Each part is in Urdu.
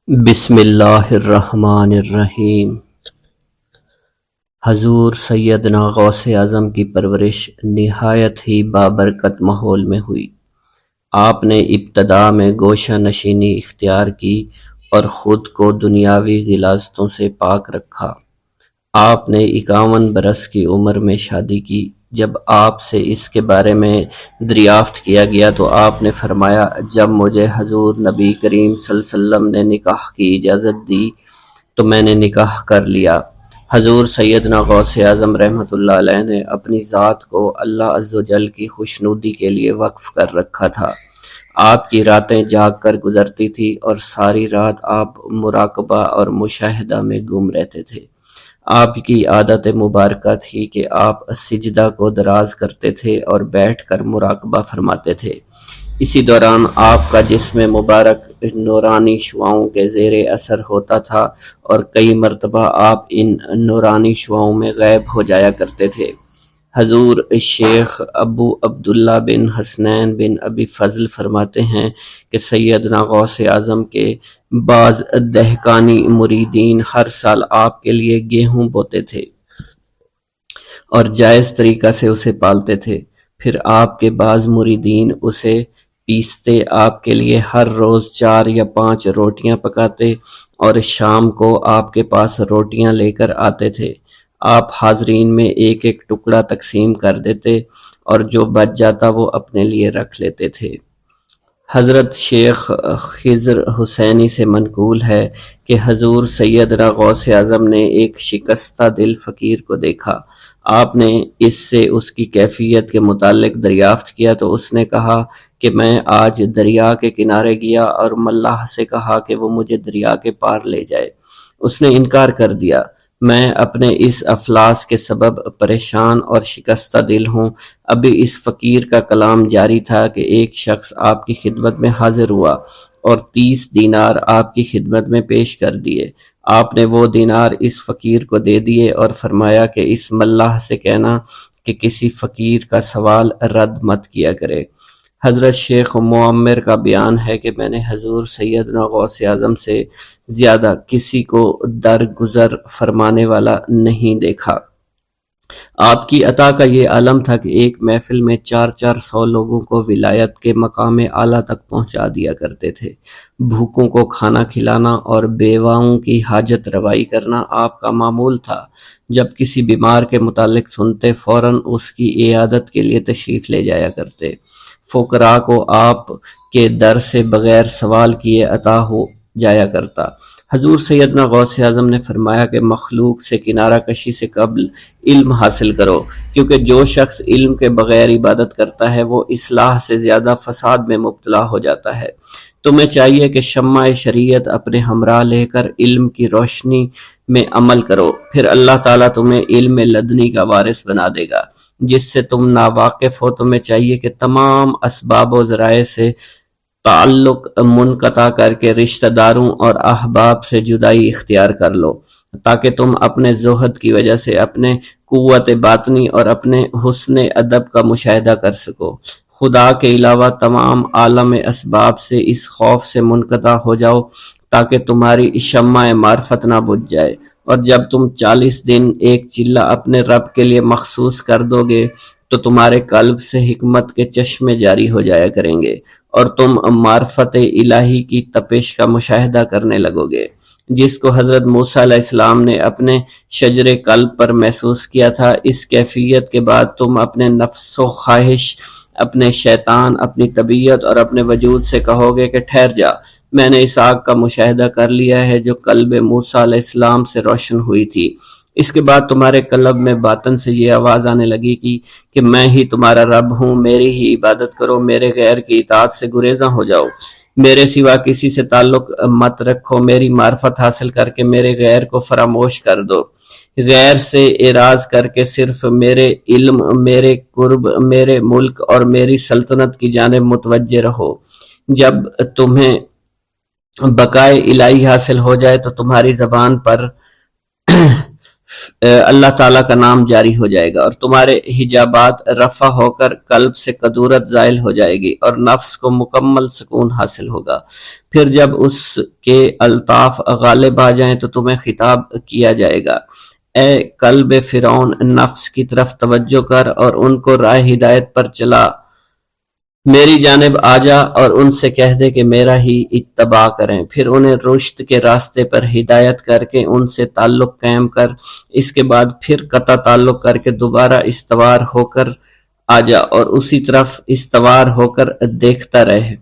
بسم اللہ الرحمن الرحیم۔ حضور سیدنا غوث اعظم کی پرورش نہایت ہی بابرکت ماحول میں ہوئی۔ آپ نے ابتدا میں گوشہ نشینی اختیار کی اور خود کو دنیاوی غلاظتوں سے پاک رکھا۔ آپ نے 51 برس کی عمر میں شادی کی۔ جب آپ سے اس کے بارے میں دریافت کیا گیا تو آپ نے فرمایا، جب مجھے حضور نبی کریم صلی اللہ علیہ وسلم نے نکاح کی اجازت دی تو میں نے نکاح کر لیا۔ حضور سیدنا غوث اعظم رحمۃ اللہ علیہ نے اپنی ذات کو اللہ عز و جل کی خوشنودی کے لیے وقف کر رکھا تھا۔ آپ کی راتیں جاگ کر گزرتی تھی اور ساری رات آپ مراقبہ اور مشاہدہ میں گم رہتے تھے۔ آپ کی عادت مبارکہ تھی کہ آپ سجدہ کو دراز کرتے تھے اور بیٹھ کر مراقبہ فرماتے تھے۔ اسی دوران آپ کا جسم مبارک نورانی شعاؤں کے زیر اثر ہوتا تھا اور کئی مرتبہ آپ ان نورانی شعاؤں میں غائب ہو جایا کرتے تھے۔ حضور شیخ ابو عبداللہ بن حسنین بن ابی فضل فرماتے ہیں کہ سیدنا غوث اعظم کے بعض دہقانی مریدین ہر سال آپ کے لیے گیہوں بوتے تھے اور جائز طریقہ سے اسے پالتے تھے۔ پھر آپ کے بعض مریدین اسے پیستے آپ کے لیے ہر روز 4 یا 5 روٹیاں پکاتے اور شام کو آپ کے پاس روٹیاں لے کر آتے تھے۔ آپ حاضرین میں ایک ایک ٹکڑا تقسیم کر دیتے اور جو بچ جاتا وہ اپنے لیے رکھ لیتے تھے۔ حضرت شیخ خضر حسینی سے منقول ہے کہ حضور سیدنا غوث اعظم نے ایک شکستہ دل فقیر کو دیکھا۔ آپ نے اس سے اس کی کیفیت کے متعلق دریافت کیا تو اس نے کہا کہ میں آج دریا کے کنارے گیا اور ملاح سے کہا کہ وہ مجھے دریا کے پار لے جائے۔ اس نے انکار کر دیا۔ میں اپنے اس افلاس کے سبب پریشان اور شکستہ دل ہوں۔ ابھی اس فقیر کا کلام جاری تھا کہ ایک شخص آپ کی خدمت میں حاضر ہوا اور 30 دینار آپ کی خدمت میں پیش کر دیے۔ آپ نے وہ دینار اس فقیر کو دے دیے اور فرمایا کہ اس ملاح سے کہنا کہ کسی فقیر کا سوال رد مت کیا کرے۔ حضرت شیخ معمر کا بیان ہے کہ میں نے حضور سیدنا غوث اعظم سے زیادہ کسی کو درگزر فرمانے والا نہیں دیکھا۔ آپ کی عطا کا یہ عالم تھا کہ ایک محفل میں 400 لوگوں کو ولایت کے مقام اعلیٰ تک پہنچا دیا کرتے تھے۔ بھوکوں کو کھانا کھلانا اور بیواؤں کی حاجت روائی کرنا آپ کا معمول تھا۔ جب کسی بیمار کے متعلق سنتے فوراً اس کی عیادت کے لیے تشریف لے جایا کرتے۔ فقراء کو آپ کے در سے بغیر سوال کیے عطا ہو جایا کرتا۔ حضور سیدنا غوث اعظم نے فرمایا کہ مخلوق سے کنارہ کشی سے قبل علم حاصل کرو، کیونکہ جو شخص علم کے بغیر عبادت کرتا ہے وہ اصلاح سے زیادہ فساد میں مبتلا ہو جاتا ہے۔ تمہیں چاہیے کہ شمع شریعت اپنے ہمراہ لے کر علم کی روشنی میں عمل کرو، پھر اللہ تعالیٰ تمہیں علم لدنی کا وارث بنا دے گا جس سے تم ناواقف ہو۔ تمہیں چاہیے کہ تمام اسباب و ذرائع سے تعلق منقطع کر کے رشتہ داروں اور احباب سے جدائی اختیار کر لو، تاکہ تم اپنے زہد کی وجہ سے اپنے قوت باطنی اور اپنے حسن ادب کا مشاہدہ کر سکو۔ خدا کے علاوہ تمام عالم اسباب سے اس خوف سے منقطع ہو جاؤ تاکہ تمہاری شمع معرفت نہ بجھ جائے، اور جب تم 40 دن ایک چلہ اپنے رب کے لیے مخصوص کر دو گے تو تمہارے قلب سے حکمت کے چشمے جاری ہو جایا کریں گے اور تم معرفت الہی کی تپش کا مشاہدہ کرنے لگو گے، جس کو حضرت موسیٰ علیہ السلام نے اپنے شجر قلب پر محسوس کیا تھا۔ اس کیفیت کے بعد تم اپنے نفس و خواہش، اپنے شیطان، اپنی طبیعت اور اپنے وجود سے کہو گے کہ ٹھہر جا، میں نے اس آگ کا مشاہدہ کر لیا ہے جو قلب موسیٰ علیہ السلام سے روشن ہوئی تھی۔ اس کے بعد تمہارے قلب میں باطن سے یہ آواز آنے لگی کہ میں ہی تمہارا رب ہوں، میری ہی عبادت کرو، میرے غیر کی اطاعت سے گریزاں ہو جاؤ، میرے سوا کسی سے تعلق مت رکھو، میری معرفت حاصل کر کے میرے غیر کو فراموش کر دو، غیر سے اعراض کر کے صرف میرے علم، میرے قرب، میرے ملک اور میری سلطنت کی جانب متوجہ رہو۔ جب تمہیں بقائے الہی حاصل ہو جائے تو تمہاری زبان پر اللہ تعالیٰ کا نام جاری ہو جائے گا، اور تمہارے حجابات رفع ہو کر قلب سے کدورت زائل ہو جائے گی، اور نفس کو مکمل سکون حاصل ہوگا۔ پھر جب اس کے الطاف غالب آ جائیں تو تمہیں خطاب کیا جائے گا، اے قلب فرعون، نفس کی طرف توجہ کر اور ان کو راہ ہدایت پر چلا، میری جانب آ جا اور ان سے کہہ دے کہ میرا ہی اتباع کریں۔ پھر انہیں رشد کے راستے پر ہدایت کر کے ان سے تعلق قائم کر، اس کے بعد پھر قطع تعلق کر کے دوبارہ استوار ہو کر آ جا اور اسی طرف استوار ہو کر دیکھتا رہے۔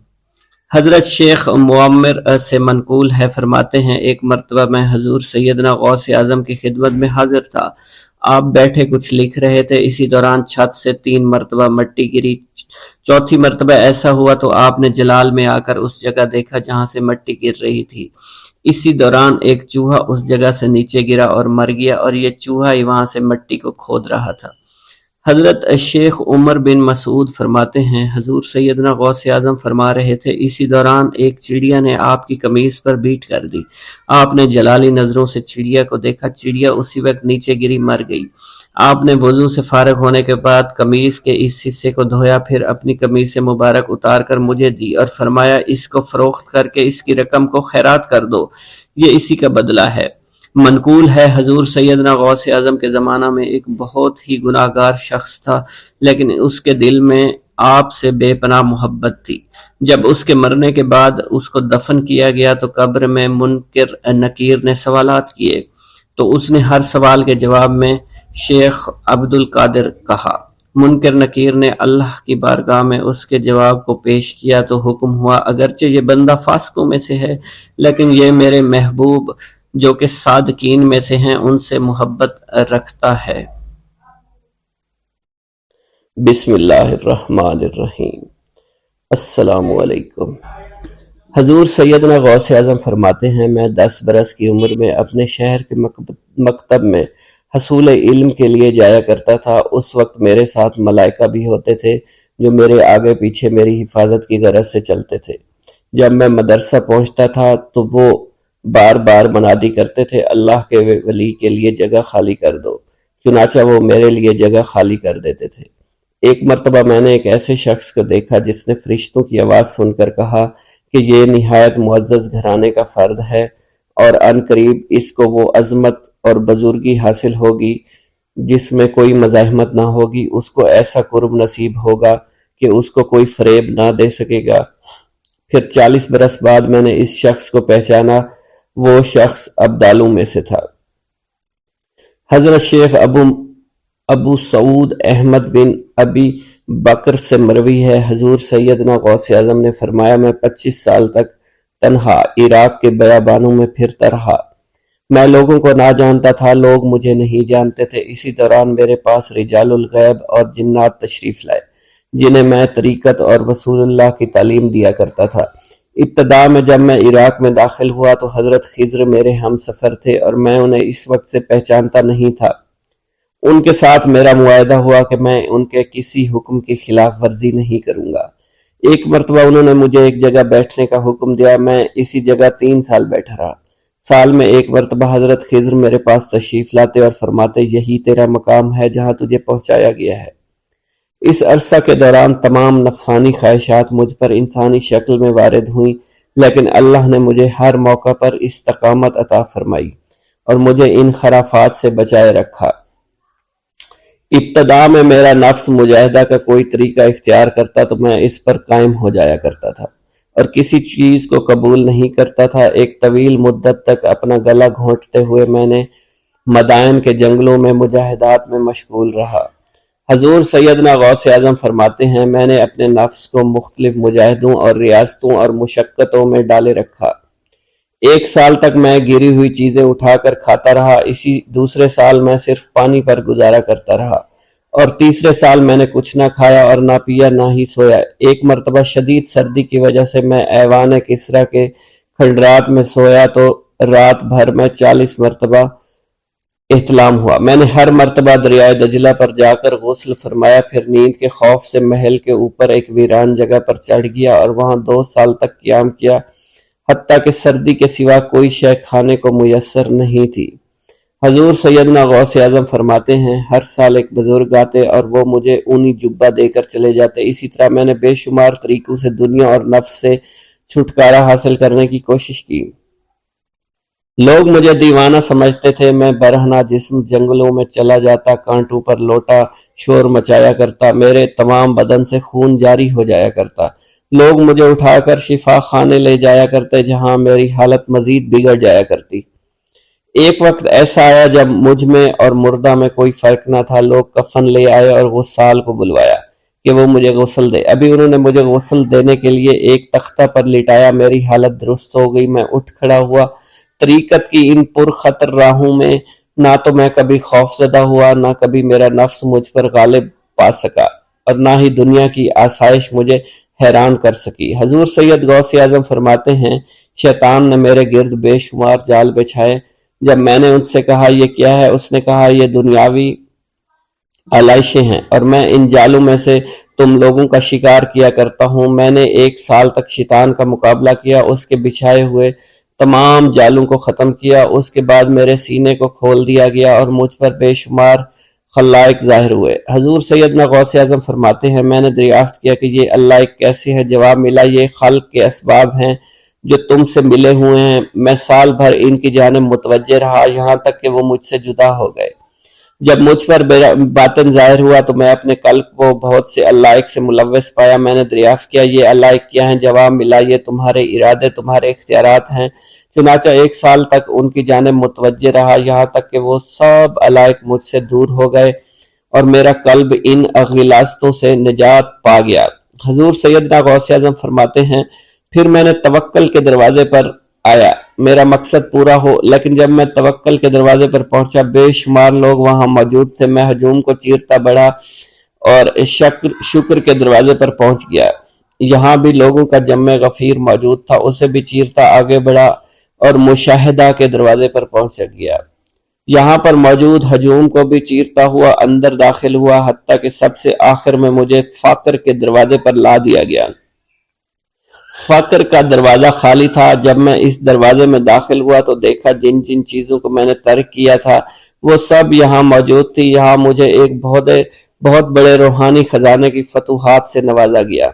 حضرت شیخ معمر سے منقول ہے، فرماتے ہیں ایک مرتبہ میں حضور سیدنا غوث اعظم کی خدمت میں حاضر تھا۔ آپ بیٹھے کچھ لکھ رہے تھے، اسی دوران چھت سے 3 مرتبہ مٹی گری۔ چوتھی مرتبہ ایسا ہوا تو آپ نے جلال میں آ کر اس جگہ دیکھا جہاں سے مٹی گر رہی تھی۔ اسی دوران ایک چوہا اس جگہ سے نیچے گرا اور مر گیا، اور یہ چوہا ہی وہاں سے مٹی کو کھود رہا تھا۔ حضرت شیخ عمر بن مسعود فرماتے ہیں حضور سیدنا غوث اعظم فرما رہے تھے، اسی دوران ایک چڑیا نے آپ کی قمیص پر بیٹ کر دی۔ آپ نے جلالی نظروں سے چڑیا کو دیکھا، چڑیا اسی وقت نیچے گری، مر گئی۔ آپ نے وضو سے فارغ ہونے کے بعد قمیص کے اس حصے کو دھویا، پھر اپنی قمیص مبارک اتار کر مجھے دی اور فرمایا اس کو فروخت کر کے اس کی رقم کو خیرات کر دو، یہ اسی کا بدلہ ہے۔ منقول ہے حضور سیدنا غوث اعظم کے زمانہ میں ایک بہت ہی گناہگار شخص تھا، لیکن اس کے دل میں آپ سے بے پناہ محبت تھی۔ جب اس کے مرنے کے بعد اس کو دفن کیا گیا تو قبر میں منکر نکیر نے سوالات کیے، تو اس نے ہر سوال کے جواب میں شیخ عبد القادر کہا۔ منکر نکیر نے اللہ کی بارگاہ میں اس کے جواب کو پیش کیا تو حکم ہوا اگرچہ یہ بندہ فاسقوں میں سے ہے، لیکن یہ میرے محبوب جو کہ صادقین میں سے ہیں ان سے محبت رکھتا ہے۔ بسم اللہ الرحمن الرحیم۔ السلام علیکم۔ حضور سیدنا غوث اعظم فرماتے ہیں میں 10 برس کی عمر میں اپنے شہر کے مکتب میں حصول علم کے لیے جایا کرتا تھا۔ اس وقت میرے ساتھ ملائکہ بھی ہوتے تھے جو میرے آگے پیچھے میری حفاظت کی غرض سے چلتے تھے۔ جب میں مدرسہ پہنچتا تھا تو وہ بار بار منادی کرتے تھے اللہ کے ولی کے لیے جگہ خالی کر دو، چنانچہ وہ میرے لیے جگہ خالی کر دیتے تھے۔ ایک مرتبہ میں نے ایک ایسے شخص کو دیکھا جس نے فرشتوں کی آواز سن کر کہا کہ یہ نہایت معزز گھرانے کا فرد ہے اور ان قریب اس کو وہ عظمت اور بزرگی حاصل ہوگی جس میں کوئی مزاحمت نہ ہوگی، اس کو ایسا قرب نصیب ہوگا کہ اس کو کوئی فریب نہ دے سکے گا۔ پھر 40 برس بعد میں نے اس شخص کو پہچانا، وہ شخص ابدالوں میں سے تھا۔ حضرت شیخ ابو سعود احمد بن ابی بکر سے مروی ہے حضور سیدنا غوث اعظم نے فرمایا میں 25 سال تک تنہا عراق کے بیابانوں میں پھرتا رہا۔ میں لوگوں کو نہ جانتا تھا، لوگ مجھے نہیں جانتے تھے۔ اسی دوران میرے پاس رجال الغیب اور جنات تشریف لائے جنہیں میں طریقت اور رسول اللہ کی تعلیم دیا کرتا تھا۔ ابتدا میں جب میں عراق میں داخل ہوا تو حضرت خضر میرے ہم سفر تھے اور میں انہیں اس وقت سے پہچانتا نہیں تھا۔ ان کے ساتھ میرا معاہدہ ہوا کہ میں ان کے کسی حکم کی خلاف ورزی نہیں کروں گا۔ ایک مرتبہ انہوں نے مجھے ایک جگہ بیٹھنے کا حکم دیا، میں اسی جگہ 3 سال بیٹھا رہا۔ سال میں ایک مرتبہ حضرت خضر میرے پاس تشریف لاتے اور فرماتے یہی تیرا مقام ہے جہاں تجھے پہنچایا گیا ہے۔ اس عرصہ کے دوران تمام نفسانی خواہشات مجھ پر انسانی شکل میں وارد ہوئیں، لیکن اللہ نے مجھے ہر موقع پر استقامت عطا فرمائی اور مجھے ان خرافات سے بچائے رکھا۔ ابتدا میں میرا نفس مجاہدہ کا کوئی طریقہ اختیار کرتا تو میں اس پر قائم ہو جایا کرتا تھا اور کسی چیز کو قبول نہیں کرتا تھا۔ ایک طویل مدت تک اپنا گلا گھونٹتے ہوئے میں نے مدائن کے جنگلوں میں مجاہدات میں مشغول رہا۔ حضور سیدنا غوث اعظم فرماتے ہیں میں نے اپنے نفس کو مختلف مجاہدوں اور ریاستوں اور مشقتوں میں ڈالے رکھا۔ 1 سال تک میں گری ہوئی چیزیں اٹھا کر کھاتا رہا، اسی دوسرے سال میں صرف پانی پر گزارا کرتا رہا اور تیسرے سال میں نے کچھ نہ کھایا اور نہ پیا نہ ہی سویا۔ ایک مرتبہ شدید سردی کی وجہ سے میں ایوان کسریٰ کے کھنڈرات میں سویا تو رات بھر میں 40 مرتبہ احتلام ہوا۔ میں نے ہر مرتبہ دریائے دجلہ پر جا کر غسل فرمایا، پھر نیند کے خوف سے محل کے اوپر ایک ویران جگہ پر چڑھ گیا اور وہاں 2 سال تک قیام کیا، حتیٰ کہ سردی کے سوا کوئی شے کھانے کو میسر نہیں تھی۔ حضور سیدنا غوث اعظم فرماتے ہیں ہر سال ایک بزرگ آتے اور وہ مجھے اونی جبہ دے کر چلے جاتے۔ اسی طرح میں نے بے شمار طریقوں سے دنیا اور نفس سے چھٹکارا حاصل کرنے کی کوشش کی۔ لوگ مجھے دیوانہ سمجھتے تھے، میں برہنہ جسم جنگلوں میں چلا جاتا، کانٹوں پر لوٹا شور مچایا کرتا، میرے تمام بدن سے خون جاری ہو جایا کرتا۔ لوگ مجھے اٹھا کر شفا خانے لے جایا کرتے جہاں میری حالت مزید بگڑ جایا کرتی۔ ایک وقت ایسا آیا جب مجھ میں اور مردہ میں کوئی فرق نہ تھا۔ لوگ کفن لے آئے اور غسال کو بلوایا کہ وہ مجھے غسل دے۔ ابھی انہوں نے مجھے غسل دینے کے لیے ایک تختہ پر لٹایا، میری حالت درست ہو گئی، میں اٹھ کھڑا ہوا۔ طریقت کی ان پرخطر راہوں میں نہ تو میں کبھی خوف زدہ ہوا، نہ کبھی میرا نفس مجھ پر غالب پا سکا، اور نہ ہی دنیا کی آسائش مجھے حیران کر سکی۔ حضور سید غوث اعظم فرماتے ہیں شیطان نے میرے گرد بے شمار جال بچھائے۔ جب میں نے ان سے کہا یہ کیا ہے، اس نے کہا یہ دنیاوی آلائشیں ہیں اور میں ان جالوں میں سے تم لوگوں کا شکار کیا کرتا ہوں۔ میں نے 1 سال تک شیطان کا مقابلہ کیا، اس کے بچھائے ہوئے تمام جالوں کو ختم کیا۔ اس کے بعد میرے سینے کو کھول دیا گیا اور مجھ پر بے شمار خلائق ظاہر ہوئے۔ حضور سیدنا غوث اعظم فرماتے ہیں میں نے دریافت کیا کہ یہ اللہ ایک کیسے ہے؟ جواب ملا یہ خلق کے اسباب ہیں جو تم سے ملے ہوئے ہیں۔ میں سال بھر ان کی جانب متوجہ رہا یہاں تک کہ وہ مجھ سے جدا ہو گئے۔ جب مجھ پر باطن ظاہر ہوا تو میں اپنے قلب کو بہت سے علائق سے ملوث پایا۔ میں نے دریافت کیا یہ علائق کیا ہیں؟ جواب ملا یہ تمہارے ارادے، تمہارے اختیارات ہیں۔ چنانچہ 1 سال تک ان کی جانب متوجہ رہا یہاں تک کہ وہ سب علائق مجھ سے دور ہو گئے اور میرا قلب ان غلاظتوں سے نجات پا گیا۔ حضور سیدنا غوث اعظم فرماتے ہیں پھر میں نے توکل کے دروازے پر آیا میرا مقصد پورا ہو، لیکن جب میں توکل کے دروازے پر پہنچا بے شمار لوگ وہاں موجود تھے۔ میں ہجوم کو چیرتا بڑھا اور شکر کے دروازے پر پہنچ گیا، یہاں بھی لوگوں کا جمع غفیر موجود تھا، اسے بھی چیرتا آگے بڑھا اور مشاہدہ کے دروازے پر پہنچ گیا، یہاں پر موجود ہجوم کو بھی چیرتا ہوا اندر داخل ہوا، حتیٰ کہ سب سے آخر میں مجھے فقر کے دروازے پر لا دیا گیا۔ فقر کا دروازہ خالی تھا۔ جب میں اس دروازے میں داخل ہوا تو دیکھا جن جن چیزوں کو میں نے ترک کیا تھا وہ سب یہاں موجود تھی۔ یہاں مجھے ایک بہت بڑے روحانی خزانے کی فتوحات سے نوازا گیا،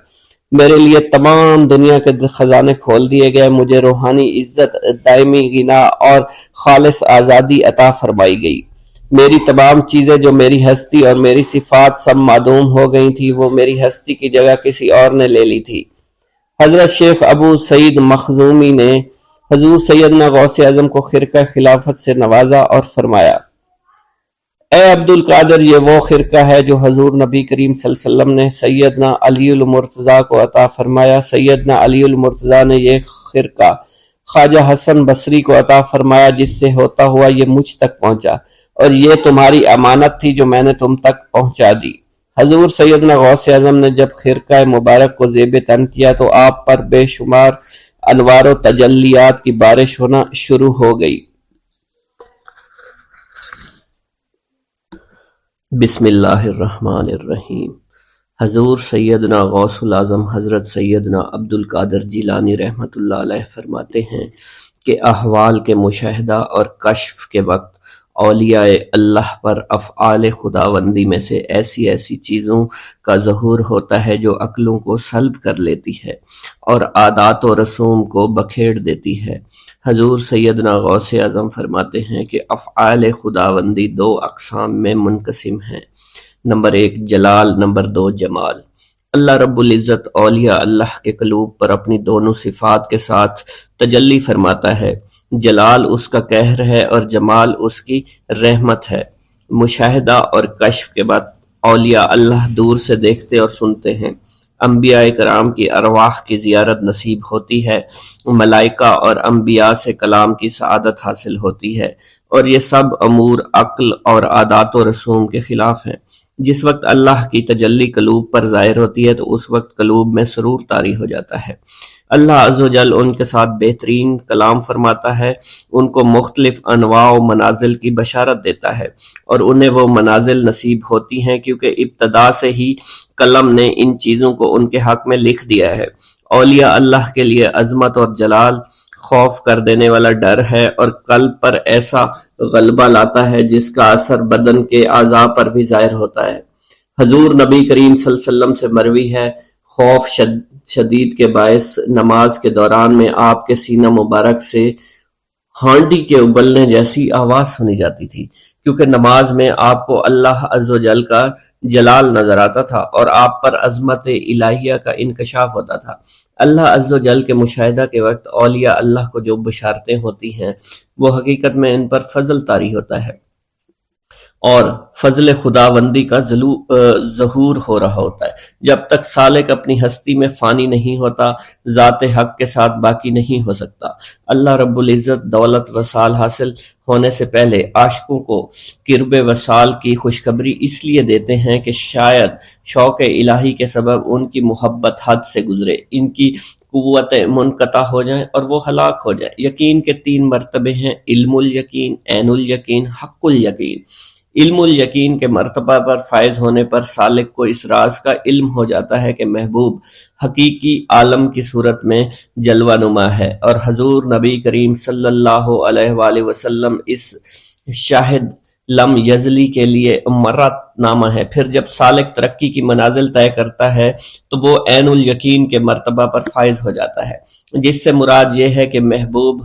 میرے لیے تمام دنیا کے خزانے کھول دیے گئے، مجھے روحانی عزت، دائمی غنا اور خالص آزادی عطا فرمائی گئی۔ میری تمام چیزیں جو میری ہستی اور میری صفات سب معدوم ہو گئی تھی، وہ میری ہستی کی جگہ کسی اور نے لے لی تھی۔ حضرت شیخ ابو سعید مخزومی نے حضور سیدنا غوث اعظم کو خرقہ خلافت سے نوازا اور فرمایا اے عبد القادر، یہ وہ خرقہ ہے جو حضور نبی کریم صلی اللہ علیہ وسلم نے سیدنا علی المرتضیٰ کو عطا فرمایا۔ سیدنا علی المرتضیٰ نے یہ خرقہ خواجہ حسن بصری کو عطا فرمایا، جس سے ہوتا ہوا یہ مجھ تک پہنچا، اور یہ تمہاری امانت تھی جو میں نے تم تک پہنچا دی۔ حضور سیدنا غوث اعظم نے جب خرقہ مبارک کو زیب تن کیا تو آپ پر بے شمار انوار و تجلیات کی بارش ہونا شروع ہو گئی۔ بسم اللہ الرحمن الرحیم۔ حضور سیدنا غوث العظم حضرت سیدنا عبد القادر جیلانی رحمۃ اللہ علیہ فرماتے ہیں کہ احوال کے مشاہدہ اور کشف کے وقت اولیاء اللہ پر افعال خداوندی میں سے ایسی چیزوں کا ظہور ہوتا ہے جو عقلوں کو سلب کر لیتی ہے اور عادات و رسوم کو بکھیر دیتی ہے۔ حضور سیدنا غوث اعظم فرماتے ہیں کہ افعال خداوندی 2 اقسام میں منقسم ہیں، نمبر 1 جلال، نمبر 2 جمال۔ اللہ رب العزت اولیاء اللہ کے قلوب پر اپنی دونوں صفات کے ساتھ تجلی فرماتا ہے، جلال اس کا قہر ہے اور جمال اس کی رحمت ہے۔ مشاہدہ اور کشف کے بعد اولیاء اللہ دور سے دیکھتے اور سنتے ہیں، انبیاء کرام کی ارواح کی زیارت نصیب ہوتی ہے، ملائکہ اور انبیاء سے کلام کی سعادت حاصل ہوتی ہے، اور یہ سب امور عقل اور عادات و رسوم کے خلاف ہیں۔ جس وقت اللہ کی تجلی قلوب پر ظاہر ہوتی ہے تو اس وقت قلوب میں سرور طاری ہو جاتا ہے۔ اللہ عز و جل ان کے ساتھ بہترین کلام فرماتا ہے، ان کو مختلف انواع و منازل کی بشارت دیتا ہے، اور انہیں وہ منازل نصیب ہوتی ہیں کیونکہ ابتدا سے ہی قلم نے ان چیزوں کو ان کے حق میں لکھ دیا ہے۔ اولیاء اللہ کے لیے عظمت اور جلال خوف کر دینے والا ڈر ہے، اور قلب پر ایسا غلبہ لاتا ہے جس کا اثر بدن کے اعضاء پر بھی ظاہر ہوتا ہے۔ حضور نبی کریم صلی اللہ علیہ وسلم سے مروی ہے، خوف شدید کے باعث نماز کے دوران میں آپ کے سینہ مبارک سے ہانڈی کے ابلنے جیسی آواز سنی جاتی تھی، کیونکہ نماز میں آپ کو اللہ عز و جل کا جلال نظر آتا تھا اور آپ پر عظمت الہیہ کا انکشاف ہوتا تھا۔ اللہ عز و جل کے مشاہدہ کے وقت اولیاء اللہ کو جو بشارتیں ہوتی ہیں وہ حقیقت میں ان پر فضل طاری ہوتا ہے اور فضل خداوندی کا ظہور ہو رہا ہوتا ہے۔ جب تک سالک اپنی ہستی میں فانی نہیں ہوتا، ذات حق کے ساتھ باقی نہیں ہو سکتا۔ اللہ رب العزت دولت وصال حاصل ہونے سے پہلے عاشقوں کو قرب وصال کی خوشخبری اس لیے دیتے ہیں کہ شاید شوق الہی کے سبب ان کی محبت حد سے گزرے، ان کی قوتیں منقطع ہو جائیں اور وہ ہلاک ہو جائیں۔ یقین کے 3 مرتبے ہیں: علم الیقین، عین الیقین، حق الیقین۔ علم الیقین کے مرتبہ پر فائز ہونے پر سالک کو اس راز کا علم ہو جاتا ہے کہ محبوب حقیقی عالم کی صورت میں جلوہ نما ہے، اور حضور نبی کریم صلی اللہ علیہ وآلہ وسلم اس شاہد لم یزلی کے لیے مرت نامہ ہے۔ پھر جب سالک ترقی کی منازل طے کرتا ہے تو وہ عین الیقین کے مرتبہ پر فائز ہو جاتا ہے، جس سے مراد یہ ہے کہ محبوب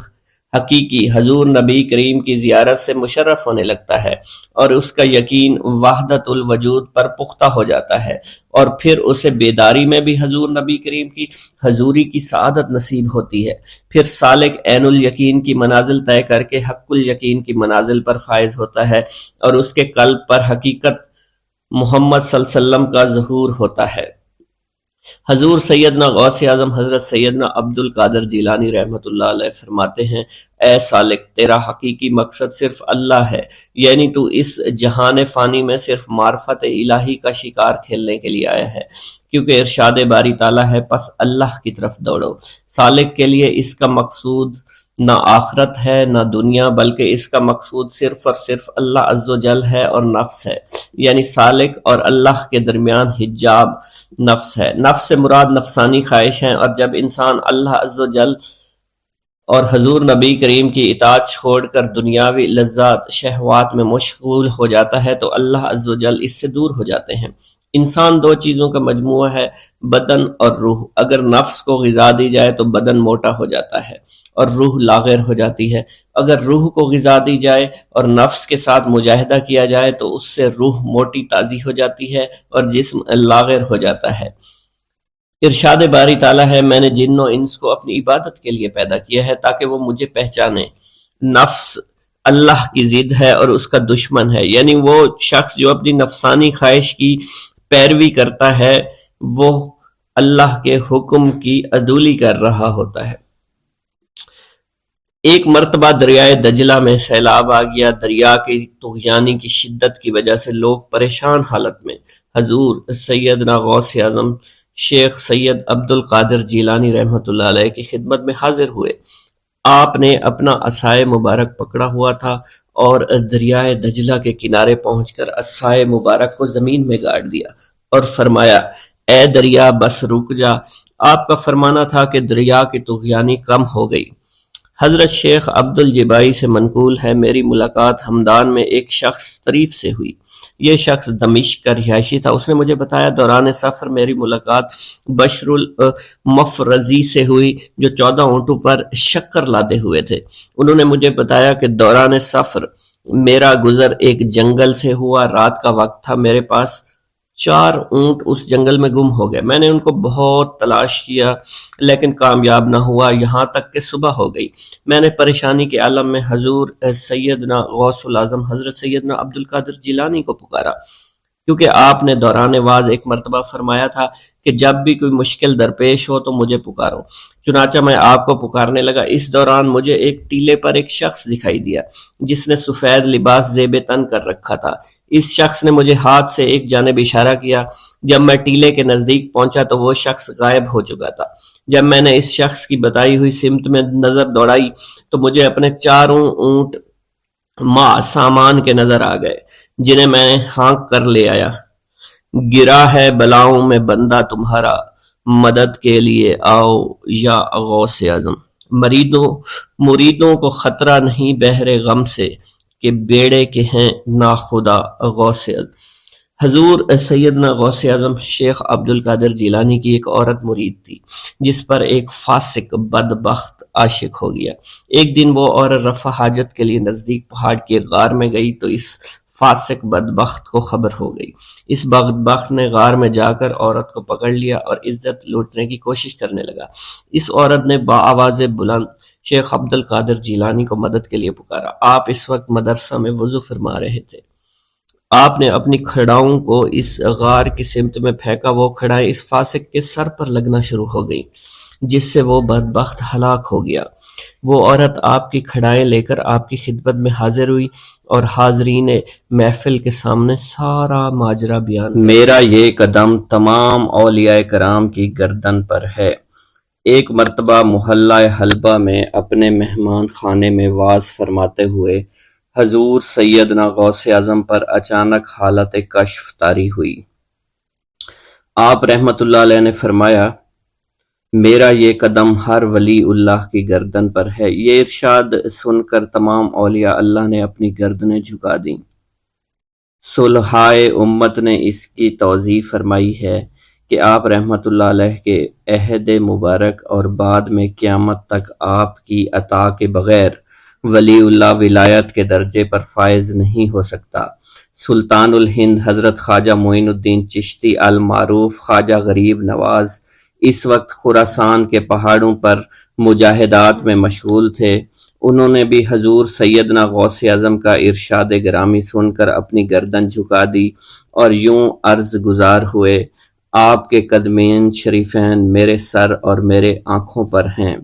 حقیقی حضور نبی کریم کی زیارت سے مشرف ہونے لگتا ہے اور اس کا یقین وحدت الوجود پر پختہ ہو جاتا ہے، اور پھر اسے بیداری میں بھی حضور نبی کریم کی حضوری کی سعادت نصیب ہوتی ہے۔ پھر سالک عین الیقین کی منازل طے کر کے حق الیقین کی منازل پر فائز ہوتا ہے اور اس کے قلب پر حقیقت محمد صلی اللہ علیہ وسلم کا ظہور ہوتا ہے۔ حضور سیدنا غوث اعظم حضرت سیدنا عبد القادر جیلانی رحمۃ اللہ علیہ فرماتے ہیں: اے سالک، تیرا حقیقی مقصد صرف اللہ ہے، یعنی تو اس جہان فانی میں صرف معرفت الہی کا شکار کھیلنے کے لیے آیا ہے، کیونکہ ارشاد باری تعالیٰ ہے پس اللہ کی طرف دوڑو۔ سالک کے لیے اس کا مقصود نہ آخرت ہے نہ دنیا، بلکہ اس کا مقصود صرف اور صرف اللہ عز و جل ہے اور نفس ہے، یعنی سالک اور اللہ کے درمیان حجاب نفس ہے۔ نفس سے مراد نفسانی خواہش ہیں، اور جب انسان اللہ عز و جل اور حضور نبی کریم کی اطاعت چھوڑ کر دنیاوی لذات شہوات میں مشغول ہو جاتا ہے تو اللہ عز و جل اس سے دور ہو جاتے ہیں۔ انسان 2 چیزوں کا مجموعہ ہے، بدن اور روح۔ اگر نفس کو غذا دی جائے تو بدن موٹا ہو جاتا ہے اور روح لاغر ہو جاتی ہے، اگر روح کو غذا دی جائے اور نفس کے ساتھ مجاہدہ کیا جائے تو اس سے روح موٹی تازی ہو جاتی ہے اور جسم لاغر ہو جاتا ہے۔ ارشاد باری تعالیٰ ہے: میں نے جن و انس کو اپنی عبادت کے لیے پیدا کیا ہے تاکہ وہ مجھے پہچانے۔ نفس اللہ کی ضد ہے اور اس کا دشمن ہے، یعنی وہ شخص جو اپنی نفسانی خواہش کی پیروی کرتا ہے وہ اللہ کے حکم کی عدولی کر رہا ہوتا ہے۔ ایک مرتبہ دریائے دجلہ میں سیلاب آ گیا۔ دریا کی طغیانی کی شدت کی وجہ سے لوگ پریشان حالت میں حضور سیدنا غوث اعظم شیخ سید عبد القادر جیلانی رحمۃ اللہ علیہ کی خدمت میں حاضر ہوئے۔ آپ نے اپنا عصائے مبارک پکڑا ہوا تھا اور دریائے دجلہ کے کنارے پہنچ کر عصائے مبارک کو زمین میں گاڑ دیا اور فرمایا: اے دریا بس رک جا۔ آپ کا فرمانا تھا کہ دریا کی طغیانی کم ہو گئی۔ حضرت شیخ عبد الجبائی سے منقول ہے: میری ملاقات ہمدان میں ایک شخص طریف سے ہوئی۔ یہ شخص دمشق کا رہائشی تھا۔ اس نے مجھے بتایا دوران سفر میری ملاقات بشر المفرزی سے ہوئی جو 14 اونٹوں پر شکر لادے ہوئے تھے۔ انہوں نے مجھے بتایا کہ دوران سفر میرا گزر ایک جنگل سے ہوا۔ رات کا وقت تھا، میرے پاس 4 اونٹ اس جنگل میں گم ہو گئے۔ میں نے ان کو بہت تلاش کیا لیکن کامیاب نہ ہوا، یہاں تک کہ صبح ہو گئی۔ میں نے پریشانی کے عالم میں حضور سیدنا غوث الاعظم حضرت سیدنا عبد القادر جیلانی کو پکارا، کیونکہ آپ نے دوران واز ایک مرتبہ فرمایا تھا کہ جب بھی کوئی مشکل درپیش ہو تو مجھے پکارو۔ چنانچہ میں آپ کو پکارنے لگا۔ اس دوران مجھے ایک ٹیلے پر ایک شخص دکھائی دیا جس نے سفید لباس زیب تن کر رکھا تھا۔ اس شخص نے مجھے ہاتھ سے ایک جانب اشارہ کیا۔ جب میں ٹیلے کے نزدیک پہنچا تو وہ شخص غائب ہو چکا تھا۔ جب میں نے اس شخص کی بتائی ہوئی سمت میں نظر دوڑائی تو مجھے اپنے 4 اونٹ ماں سامان کے نظر آ گئے جنہیں میں نے ہانک کر لے آیا۔ گرا ہے بلاؤں میں بندہ تمہارا، مدد کے لیے آؤ یا غوث اعظم۔ مریدوں کو خطرہ نہیں بحر غم سے، کہ بیڑے کے ہیں ناخدا غوث حضور سیدنا غوث اعظم شیخ عبد القادر جیلانی کی ایک عورت مرید تھی جس پر ایک فاسق بدبخت عاشق ہو گیا۔ ایک دن وہ عورت رفع حاجت کے لیے نزدیک پہاڑ کے غار میں گئی تو اس فاسق بدبخت کو خبر ہو گئی۔ اس بدبخت نے غار میں جا کر عورت کو پکڑ لیا اور عزت لوٹنے کی کوشش کرنے لگا۔ اس عورت نے بآواز بلند شیخ عبد القادر جیلانی کو مدد کے لیے پکارا۔ آپ اس وقت مدرسہ میں وضو فرما رہے تھے۔ آپ نے اپنی کھڑاؤں کو اس غار کی سمت میں پھینکا۔ وہ کھڑائیں اس فاسق کے سر پر لگنا شروع ہو گئیں جس سے وہ بدبخت ہلاک ہو گیا۔ وہ عورت آپ کی کھڑائیں لے کر آپ کی خدمت میں حاضر ہوئی اور حاضرین محفل کے سامنے سارا ماجرا بیان۔ میرا یہ قدم تمام اولیاء کرام کی گردن پر ہے۔ ایک مرتبہ محلہ حلبہ میں اپنے مہمان خانے میں وعظ فرماتے ہوئے حضور سیدنا غوث اعظم پر اچانک حالت کشف طاری ہوئی۔ آپ رحمت اللہ علیہ نے فرمایا، میرا یہ قدم ہر ولی اللہ کی گردن پر ہے۔ یہ ارشاد سن کر تمام اولیاء اللہ نے اپنی گردنیں جھکا دیں۔ صلحائے امت نے اس کی توضیح فرمائی ہے کہ آپ رحمت اللہ علیہ کے عہد مبارک اور بعد میں قیامت تک آپ کی عطا کے بغیر ولی اللہ ولایت کے درجے پر فائز نہیں ہو سکتا۔ سلطان الہند حضرت خواجہ معین الدین چشتی المعروف خواجہ غریب نواز اس وقت خراسان کے پہاڑوں پر مجاہدات میں مشغول تھے۔ انہوں نے بھی حضور سیدنا غوث اعظم کا ارشاد گرامی سن کر اپنی گردن جھکا دی اور یوں عرض گزار ہوئے، آپ کے قدمین شریفین میرے سر اور میرے آنکھوں پر ہیں۔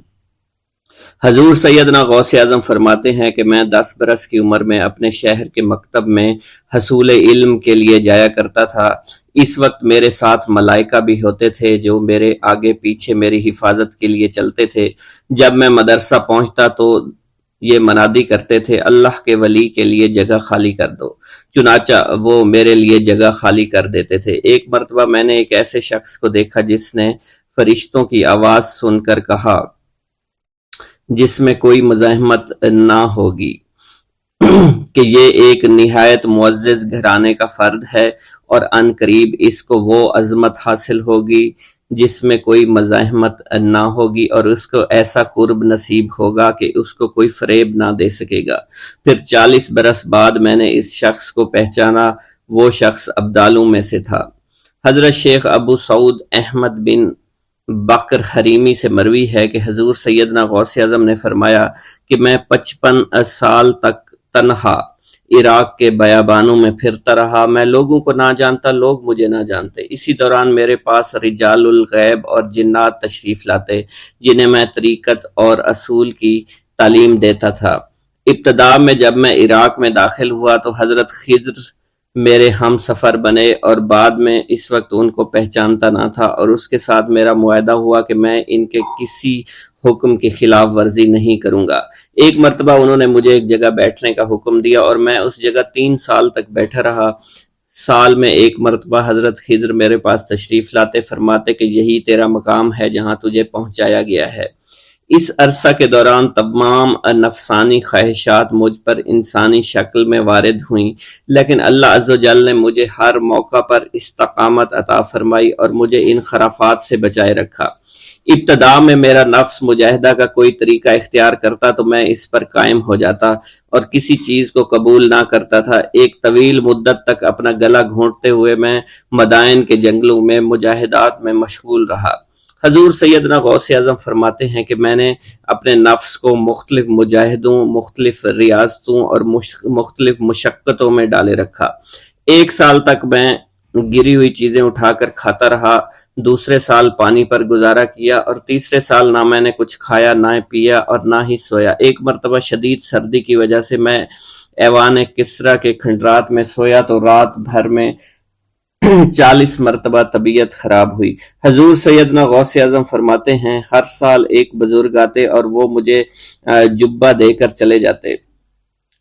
حضور سیدنا غوث اعظم فرماتے ہیں کہ میں 10 برس کی عمر میں اپنے شہر کے مکتب میں حصول علم کے لیے جایا کرتا تھا۔ اس وقت میرے ساتھ ملائکہ بھی ہوتے تھے جو میرے آگے پیچھے میری حفاظت کے لیے چلتے تھے۔ جب میں مدرسہ پہنچتا تو یہ منادی کرتے تھے، اللہ کے ولی کے لیے جگہ خالی کر دو۔ چنانچہ وہ میرے لیے جگہ خالی کر دیتے تھے۔ ایک مرتبہ میں نے ایک ایسے شخص کو دیکھا جس نے فرشتوں کی آواز سن کر کہا، جس میں کوئی مزاحمت نہ ہوگی، کہ یہ ایک نہایت معزز گھرانے کا فرد ہے اور عن قریب اس کو وہ عظمت حاصل ہوگی جس میں کوئی مزاحمت نہ ہوگی اور اس کو ایسا قرب نصیب ہوگا کہ اس کو کوئی فریب نہ دے سکے گا۔ پھر 40 برس بعد میں نے اس شخص کو پہچانا۔ وہ شخص ابدالوں میں سے تھا۔ حضرت شیخ ابو سعود احمد بن بکر حریمی سے مروی ہے کہ حضور سیدنا غوث اعظم نے فرمایا کہ میں 55 سال تک تنہا عراق کے بیابانوں میں پھرتا رہا۔ میں لوگوں کو نہ جانتا، لوگ مجھے نہ جانتے۔ اسی دوران میرے پاس رجال الغیب اور جنات تشریف لاتے جنہیں میں طریقت اور اصول کی تعلیم دیتا تھا۔ ابتدا میں جب میں عراق میں داخل ہوا تو حضرت خضر میرے ہم سفر بنے اور بعد میں اس وقت ان کو پہچانتا نہ تھا اور اس کے ساتھ میرا معاہدہ ہوا کہ میں ان کے کسی حکم کی خلاف ورزی نہیں کروں گا۔ ایک مرتبہ انہوں نے مجھے ایک جگہ بیٹھنے کا حکم دیا اور میں اس جگہ 3 سال تک بیٹھا رہا۔ سال میں ایک مرتبہ حضرت خضر میرے پاس تشریف لاتے، فرماتے کہ یہی تیرا مقام ہے جہاں تجھے پہنچایا گیا ہے۔ اس عرصہ کے دوران تمام نفسانی خواہشات مجھ پر انسانی شکل میں وارد ہوئیں، لیکن اللہ عز و جل نے مجھے ہر موقع پر استقامت عطا فرمائی اور مجھے ان خرافات سے بچائے رکھا۔ ابتدا میں میرا نفس مجاہدہ کا کوئی طریقہ اختیار کرتا تو میں اس پر قائم ہو جاتا اور کسی چیز کو قبول نہ کرتا تھا۔ ایک طویل مدت تک اپنا گلا گھونٹتے ہوئے میں مدائن کے جنگلوں میں مجاہدات میں مشغول رہا۔ حضور سیدنا غوث اعظم فرماتے ہیں کہ میں نے اپنے نفس کو مختلف مجاہدوں، مختلف ریاضتوں اور مختلف مشقتوں میں ڈالے رکھا۔ 1 سال تک میں گری ہوئی چیزیں اٹھا کر کھاتا رہا، دوسرے سال پانی پر گزارا کیا اور تیسرے سال نہ میں نے کچھ کھایا، نہ پیا اور نہ ہی سویا۔ ایک مرتبہ شدید سردی کی وجہ سے میں ایوان کسریٰ کے کھنڈرات میں سویا تو رات بھر میں 40 مرتبہ طبیعت خراب ہوئی۔ حضور سیدنا غوث اعظم فرماتے ہیں، ہر سال ایک بزرگ آتے اور وہ مجھے جبہ دے کر چلے جاتے۔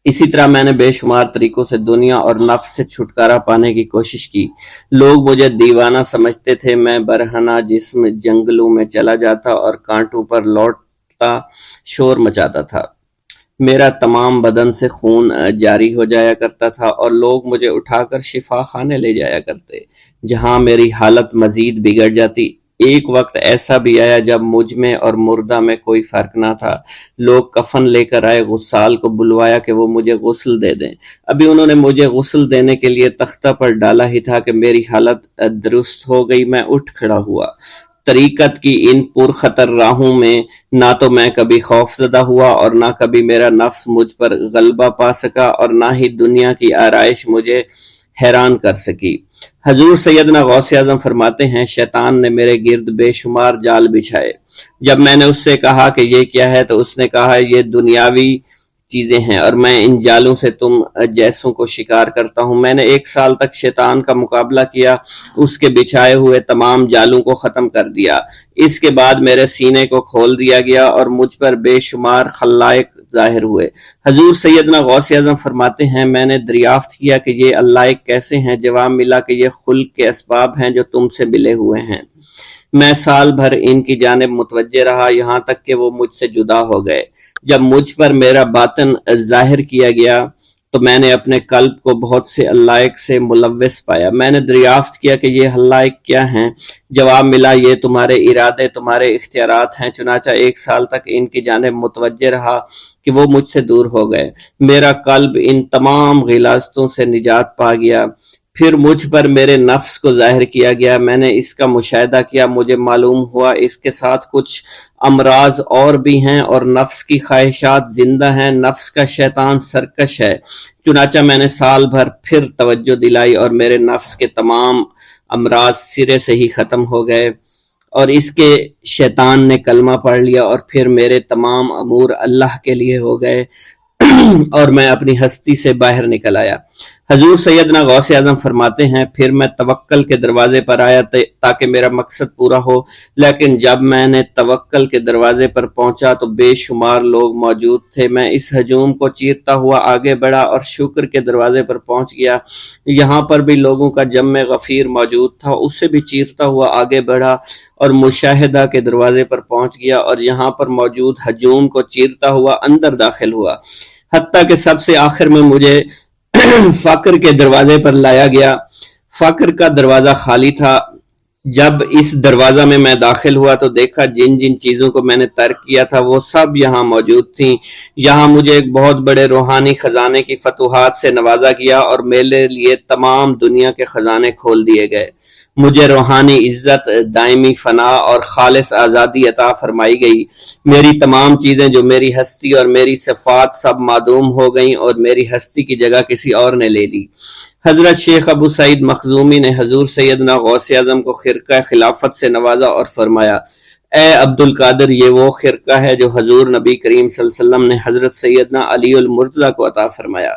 اسی طرح میں نے بے شمار طریقوں سے دنیا اور نفس سے چھٹکارا پانے کی کوشش کی۔ لوگ مجھے دیوانہ سمجھتے تھے۔ میں برہنہ جسم جنگلوں میں چلا جاتا اور کانٹوں پر لوٹتا شور مچاتا تھا۔ میرا تمام بدن سے خون جاری ہو جایا کرتا تھا اور لوگ مجھے اٹھا کر شفا خانے لے جایا کرتے جہاں میری حالت مزید بگڑ جاتی۔ ایک وقت ایسا بھی آیا جب مجھ میں اور مردہ میں کوئی فرق نہ تھا۔ لوگ کفن لے کر آئے، غسال کو بلوایا کہ وہ مجھے غسل دے دیں۔ ابھی انہوں نے مجھے غسل دینے کے لیے تختہ پر ڈالا ہی تھا کہ میری حالت درست ہو گئی۔ میں اٹھ کھڑا ہوا۔ طریقت کی ان پرخطر راہوں میں نہ تو میں کبھی خوف زدہ ہوا اور نہ کبھی میرا نفس مجھ پر غلبہ پا سکا اور نہ ہی دنیا کی آرائش مجھے حیران کر سکی۔ حضور سیدنا غوث اعظم فرماتے ہیں، شیطان نے میرے گرد بے شمار جال بچھائے۔ جب میں نے اس سے کہا کہ یہ کیا ہے تو اس نے کہا یہ دنیاوی چیزیں ہیں اور میں ان جالوں سے تم جیسوں کو شکار کرتا ہوں۔ میں نے 1 سال تک شیطان کا مقابلہ کیا، اس کے بچھائے ہوئے تمام جالوں کو ختم کر دیا۔ اس کے بعد میرے سینے کو کھول دیا گیا اور مجھ پر بے شمار خلائق ظاہر ہوئے۔ حضور سیدنا غوث اعظم فرماتے ہیں، میں نے دریافت کیا کہ یہ علائق کیسے ہیں؟ جواب ملا کہ یہ خلق کے اسباب ہیں جو تم سے ملے ہوئے ہیں۔ میں سال بھر ان کی جانب متوجہ رہا یہاں تک کہ وہ مجھ سے جدا ہو گئے۔ جب مجھ پر میرا باطن ظاہر کیا گیا تو میں نے اپنے قلب کو بہت سے علائق سے ملوث پایا۔ میں نے دریافت کیا کہ یہ علائق کیا ہیں؟ جواب ملا یہ تمہارے ارادے، تمہارے اختیارات ہیں۔ چنانچہ 1 سال تک ان کی جانب متوجہ رہا کہ وہ مجھ سے دور ہو گئے۔ میرا قلب ان تمام غلاظتوں سے نجات پا گیا۔ پھر مجھ پر میرے نفس کو ظاہر کیا گیا۔ میں نے اس کا مشاہدہ کیا، مجھے معلوم ہوا اس کے ساتھ کچھ امراض اور بھی ہیں اور نفس کی خواہشات زندہ ہیں۔ نفس کا شیطان سرکش ہے۔ چنانچہ میں نے سال بھر پھر توجہ دلائی اور میرے نفس کے تمام امراض سرے سے ہی ختم ہو گئے اور اس کے شیطان نے کلمہ پڑھ لیا اور پھر میرے تمام امور اللہ کے لیے ہو گئے اور میں اپنی ہستی سے باہر نکل آیا۔ حضور سیدنا غوث اعظم فرماتے ہیں، پھر میں توکل کے دروازے پر آیا تاکہ میرا مقصد پورا ہو، لیکن جب میں نے توکل کے دروازے پر پہنچا تو بے شمار لوگ موجود تھے۔ میں اس ہجوم کو چیرتا ہوا آگے بڑھا اور شکر کے دروازے پر پہنچ گیا۔ یہاں پر بھی لوگوں کا جمع غفیر موجود تھا، اسے بھی چیرتا ہوا آگے بڑھا اور مشاہدہ کے دروازے پر پہنچ گیا اور یہاں پر موجود ہجوم کو چیرتا ہوا اندر داخل ہوا، حتیٰ کہ سب سے آخر میں مجھے فقر کے دروازے پر لایا گیا۔ فقر کا دروازہ خالی تھا۔ جب اس دروازہ میں میں داخل ہوا تو دیکھا جن جن چیزوں کو میں نے ترک کیا تھا وہ سب یہاں موجود تھیں۔ یہاں مجھے ایک بہت بڑے روحانی خزانے کی فتوحات سے نوازا گیا اور میرے لیے تمام دنیا کے خزانے کھول دیے گئے۔ مجھے روحانی عزت، دائمی فنا اور خالص آزادی عطا فرمائی گئی۔ میری تمام چیزیں جو میری ہستی اور میری صفات سب معدوم ہو گئیں اور میری ہستی کی جگہ کسی اور نے لے لی۔ حضرت شیخ ابو سعید مخزومی نے حضور سیدنا غوث اعظم کو خرقہ خلافت سے نوازا اور فرمایا، اے عبد القادر، یہ وہ خرقہ ہے جو حضور نبی کریم صلی اللہ علیہ وسلم نے حضرت سیدنا علی المرتضیٰ کو عطا فرمایا،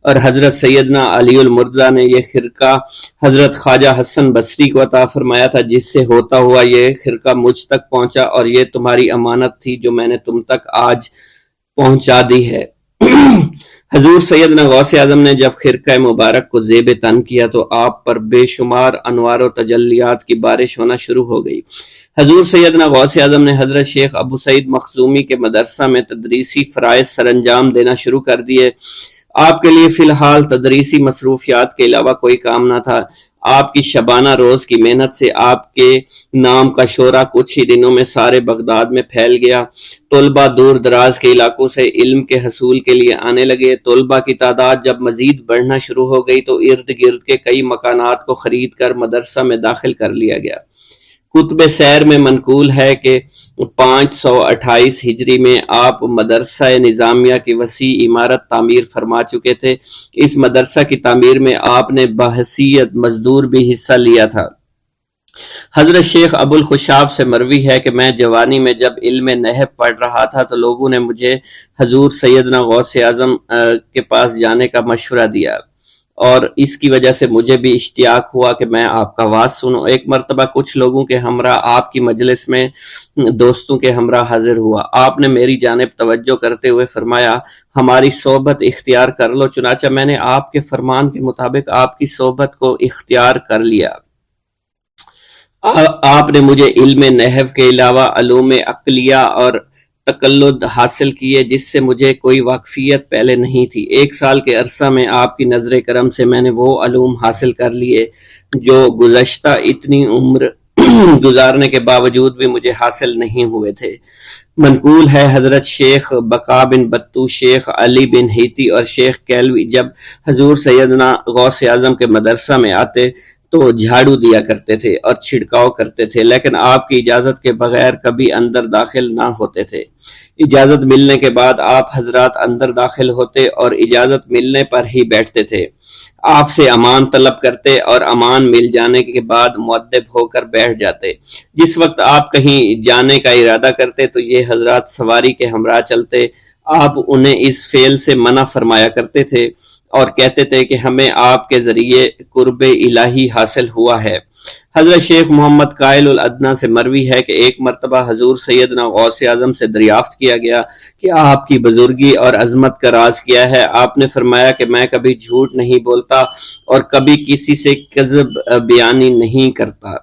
اور حضرت سیدنا علی المرتضیٰ نے یہ خرقہ حضرت خواجہ حسن بصری کو عطا فرمایا تھا، جس سے ہوتا ہوا یہ خرقہ مجھ تک پہنچا، اور یہ تمہاری امانت تھی جو میں نے تم تک آج پہنچا دی ہے۔ حضور سیدنا غوث اعظم نے جب خرقہ مبارک کو زیب تن کیا تو آپ پر بے شمار انوار و تجلیات کی بارش ہونا شروع ہو گئی۔ حضور سیدنا غوث اعظم نے حضرت شیخ ابو سعید مخزومی کے مدرسہ میں تدریسی فرائض سر انجام دینا شروع کر دیے۔ آپ کے لیے فی الحال تدریسی مصروفیات کے علاوہ کوئی کام نہ تھا۔ آپ کی شبانہ روز کی محنت سے آپ کے نام کا شعرہ کچھ ہی دنوں میں سارے بغداد میں پھیل گیا۔ طلبہ دور دراز کے علاقوں سے علم کے حصول کے لیے آنے لگے۔ طلبہ کی تعداد جب مزید بڑھنا شروع ہو گئی تو ارد گرد کے کئی مکانات کو خرید کر مدرسہ میں داخل کر لیا گیا۔ کتب سیر میں منقول ہے کہ 528 ہجری میں آپ مدرسہ نظامیہ کی وسیع عمارت تعمیر فرما چکے تھے۔ اس مدرسہ کی تعمیر میں آپ نے بحیثیت مزدور بھی حصہ لیا تھا۔ حضرت شیخ ابو الخشاب سے مروی ہے کہ میں جوانی میں جب علم نحو پڑھ رہا تھا تو لوگوں نے مجھے حضور سیدنا غوث اعظم کے پاس جانے کا مشورہ دیا، اور اس کی وجہ سے مجھے بھی اشتیاق ہوا کہ میں آپ کا واعظ سنوں۔ ایک مرتبہ کچھ لوگوں کے ہمراہ آپ کی مجلس میں دوستوں کے ہمراہ حاضر ہوا۔ آپ نے میری جانب توجہ کرتے ہوئے فرمایا، ہماری صحبت اختیار کر لو۔ چنانچہ میں نے آپ کے فرمان کے مطابق آپ کی صحبت کو اختیار کر لیا۔ آپ نے مجھے علم نحو کے علاوہ علوم عقلیہ اور تقلد حاصل کیے جس سے مجھے کوئی واقفیت پہلے نہیں تھی۔ 1 سال کے عرصہ میں آپ کی نظر کرم سے میں نے وہ علوم حاصل کر لیے جو گزشتہ اتنی عمر گزارنے کے باوجود بھی مجھے حاصل نہیں ہوئے تھے۔ منقول ہے حضرت شیخ بقا بن بطو، شیخ علی بن ہیتی اور شیخ کیلوی جب حضور سیدنا غوث اعظم کے مدرسہ میں آتے تو جھاڑو دیا کرتے تھے اور چھڑکاؤ کرتے تھے، لیکن آپ کی اجازت کے بغیر کبھی اندر داخل نہ ہوتے تھے۔ اجازت ملنے کے بعد آپ حضرات اندر داخل ہوتے اور اجازت ملنے پر ہی بیٹھتے تھے۔ آپ سے امان طلب کرتے اور امان مل جانے کے بعد مؤدب ہو کر بیٹھ جاتے۔ جس وقت آپ کہیں جانے کا ارادہ کرتے تو یہ حضرات سواری کے ہمراہ چلتے۔ آپ انہیں اس فعل سے منع فرمایا کرتے تھے اور کہتے تھے کہ ہمیں آپ کے ذریعے قرب الہی حاصل ہوا ہے۔ حضرت شیخ محمد قائل الادنیٰ سے مروی ہے کہ ایک مرتبہ حضور سیدنا غوث اعظم سے دریافت کیا گیا کہ آپ کی بزرگی اور عظمت کا راز کیا ہے۔ آپ نے فرمایا کہ میں کبھی جھوٹ نہیں بولتا اور کبھی کسی سے کذب بیانی نہیں کرتا۔